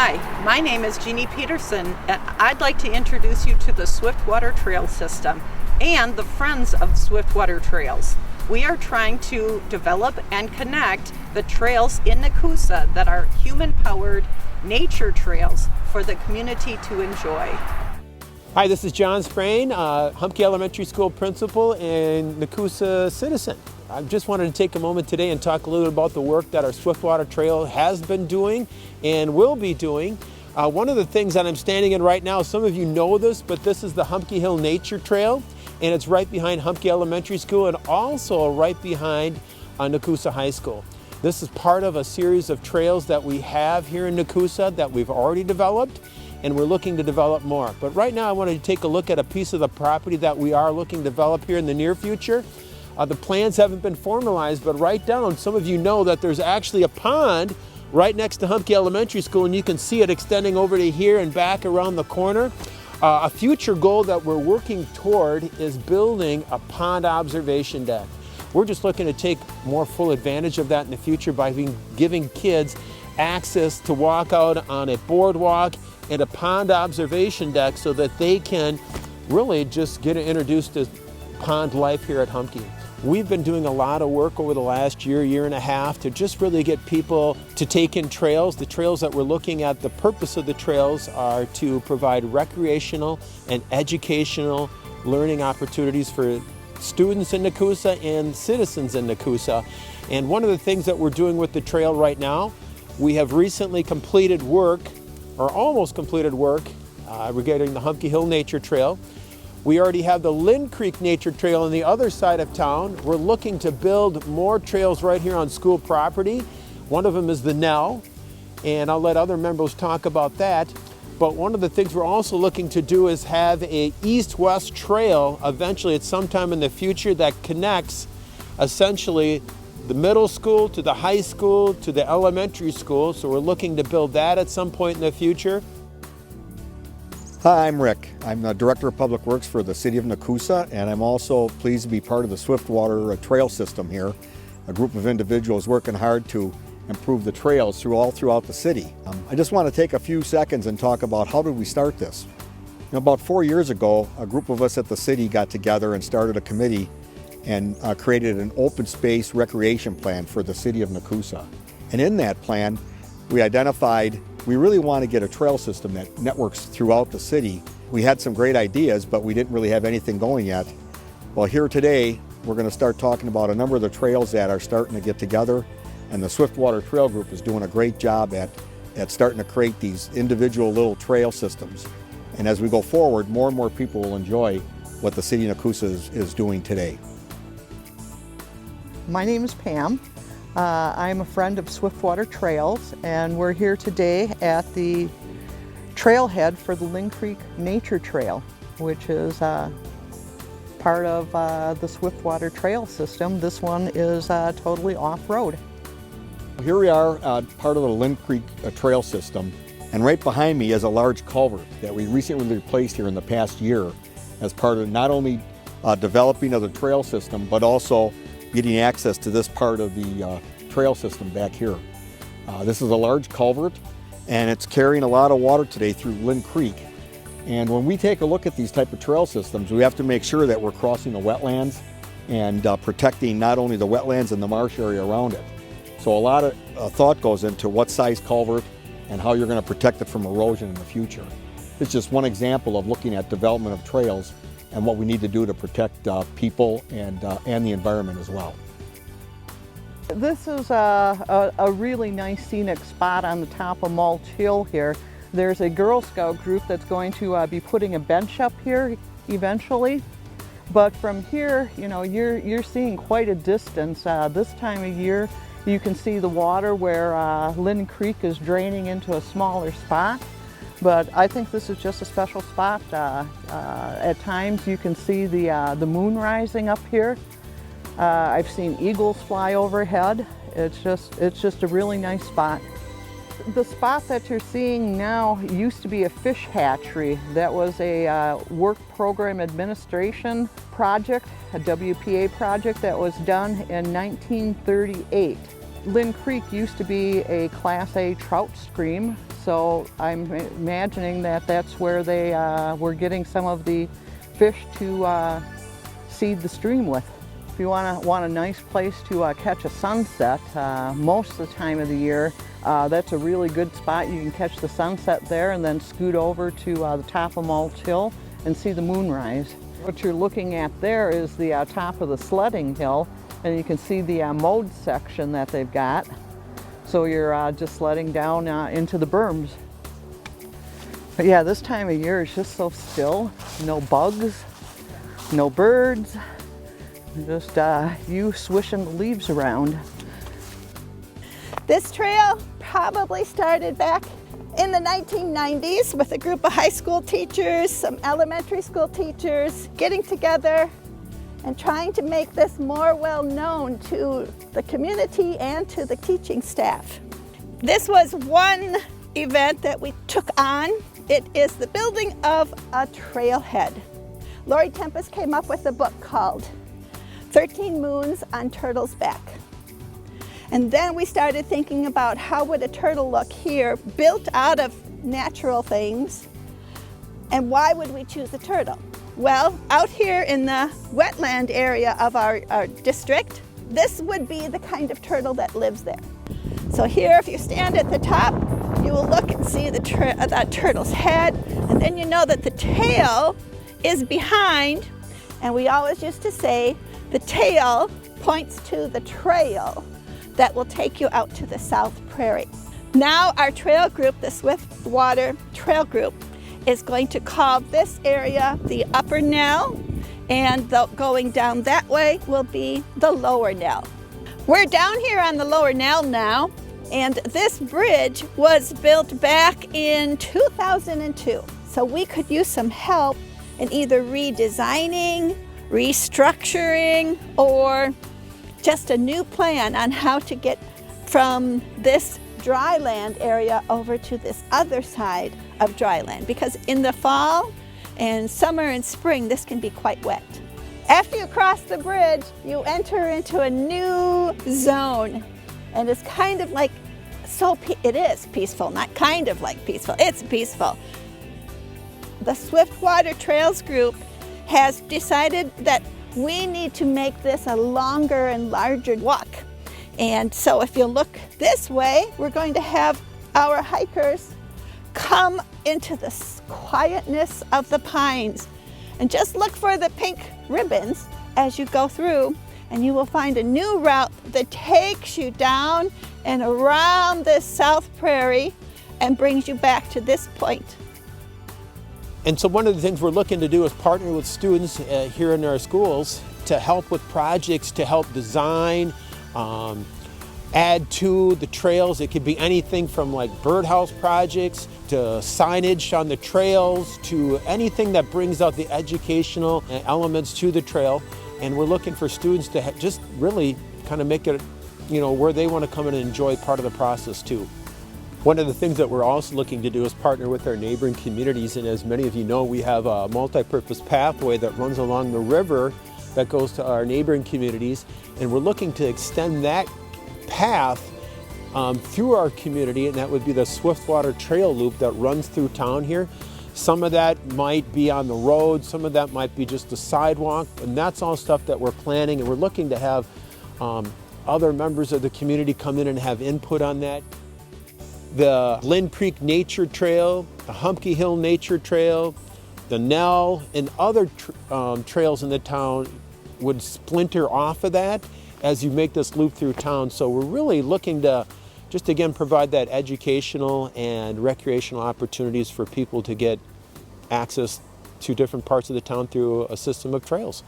Hi, my name is Jeannie Peterson, and I'd like to introduce you to the Swiftwater Trail system and the Friends of Swiftwater Trails. We are trying to develop and connect the trails in Nekoosa that are human-powered nature trails for the community to enjoy. Hi, this is John Sprain, Humpky Elementary School principal and Nekoosa citizen. I just wanted to take a moment today and talk a little bit about the work that our Swiftwater Trail has been doing and will be doing. One of the things that I'm standing in right now, some of you know this, but this is the Humpky Hill Nature Trail, and it's right behind Humpky Elementary School and also right behind Nekoosa High School. This is part of a series of trails that we have here in Nekoosa that we've already developed, and we're looking to develop more. But right now I wanted to take a look at a piece of the property that we are looking to develop here in the near future. The plans haven't been formalized, but right down, some of you know that there's actually a pond right next to Humpky Elementary School, and you can see it extending over to here and back around the corner. A future goal that we're working toward is building a pond observation deck. We're just looking to take more full advantage of that in the future by giving kids access to walk out on a boardwalk and a pond observation deck so that they can really just get introduced to pond life here at Humpky. We've been doing a lot of work over the last year and a half to just really get people to take in trails. The trails that we're looking at, the purpose of the trails are to provide recreational and educational learning opportunities for students in Nekoosa and citizens in Nekoosa. And one of the things that we're doing with the trail right now, we have recently completed work, or almost completed work, regarding the Humpky Hill Nature Trail. We already have the Ling Creek Nature Trail on the other side of town. We're looking to build more trails right here on school property. One of them is the Nell, and I'll let other members talk about that. But one of the things we're also looking to do is have a east-west trail eventually at some time in the future that connects essentially the middle school to the high school to the elementary school. So we're looking to build that at some point in the future. Hi, I'm Rick. I'm the Director of Public Works for the City of Nekoosa, and I'm also pleased to be part of the Swiftwater Trail system here, a group of individuals working hard to improve the trails throughout the city. I just want to take a few seconds and talk about how did we start this. About 4 years ago, a group of us at the city got together and started a committee and created an open space recreation plan for the City of Nekoosa. And in that plan, we identified we really want to get a trail system that networks throughout the city. We had some great ideas, but we didn't really have anything going yet. Well, here today, we're going to start talking about a number of the trails that are starting to get together, and the Swiftwater Trail Group is doing a great job at starting to create these individual little trail systems. And as we go forward, more and more people will enjoy what the City of Nekoosa is doing today. My name is Pam. I'm a friend of Swiftwater Trails, and we're here today at the trailhead for the Ling Creek Nature Trail, which is part of the Swiftwater Trail system. This one is totally off-road. Here we are, part of the Ling Creek Trail system, and right behind me is a large culvert that we recently replaced here in the past year as part of not only developing of the trail system, but also getting access to this part of the trail system back here. This is a large culvert, and it's carrying a lot of water today through Ling Creek. And when we take a look at these type of trail systems, we have to make sure that we're crossing the wetlands and protecting not only the wetlands and the marsh area around it. So a lot of thought goes into what size culvert and how you're going to protect it from erosion in the future. It's just one example of looking at development of trails and what we need to do to protect people and the environment as well. This is a really nice scenic spot on the top of Mulch Hill here. There's a Girl Scout group that's going to be putting a bench up here eventually. But from here, you're seeing quite a distance. This time of year, you can see the water where Ling Creek is draining into a smaller spot. But I think this is just a special spot. At times you can see the moon rising up here. I've seen eagles fly overhead. It's just a really nice spot. The spot that you're seeing now used to be a fish hatchery. That was a work program administration project, a WPA project that was done in 1938. Ling Creek used to be a Class A trout stream, so So I'm imagining that that's where they were getting some of the fish to seed the stream with. If you want a nice place to catch a sunset, most of the time of the year, that's a really good spot. You can catch the sunset there and then scoot over to the top of Mulch Hill and see the moonrise. What you're looking at there is the top of the sledding hill, and you can see the mowed section that they've got. So you're just sledding down into the berms. But yeah, this time of year is just so still. No bugs, no birds, just you swishing the leaves around. This trail probably started back in the 1990s with a group of high school teachers, some elementary school teachers getting together and trying to make this more well known to the community and to the teaching staff. This was one event that we took on. It is the building of a trailhead. Lori Tempest came up with a book called 13 Moons on Turtle's Back. And then we started thinking about how would a turtle look here, built out of natural things, and why would we choose a turtle? Well, out here in the wetland area of our district, this would be the kind of turtle that lives there. So here, if you stand at the top, you will look and see the that turtle's head, and then you know that the tail is behind, and we always used to say the tail points to the trail that will take you out to the South Prairie. Now our trail group, the Swiftwater Trail Group, is going to call this area the Upper Nell, and going down that way will be the Lower Nell. We're down here on the Lower Nell now, and this bridge was built back in 2002. So we could use some help in either redesigning, restructuring, or just a new plan on how to get from this dry land area over to this other side of dry land, because in the fall and summer and spring this can be quite wet. After you cross the bridge, you enter into a new zone, and it's kind of like, it is peaceful, not kind of like peaceful, it's peaceful. The Swiftwater Trails group has decided that we need to make this a longer and larger walk. And so if you look this way, we're going to have our hikers come into the quietness of the pines. And just look for the pink ribbons as you go through, and you will find a new route that takes you down and around this South Prairie and brings you back to this point. And so one of the things we're looking to do is partner with students here in our schools to help with projects, to help design, add to the trails. It could be anything from like birdhouse projects to signage on the trails to anything that brings out the educational elements to the trail. And we're looking for students to just really kind of make it, where they want to come in and enjoy part of the process too. One of the things that we're also looking to do is partner with our neighboring communities, and as many of you know, we have a multi-purpose pathway that runs along the river that goes to our neighboring communities, and we're looking to extend that path through our community, and that would be the Swiftwater Trail Loop that runs through town here. Some of that might be on the road, some of that might be just a sidewalk, and that's all stuff that we're planning, and we're looking to have other members of the community come in and have input on that. The Lynn Creek Nature Trail, the Humpky Hill Nature Trail, the Nell, and other trails in the town would splinter off of that as you make this loop through town. So we're really looking to just again provide that educational and recreational opportunities for people to get access to different parts of the town through a system of trails.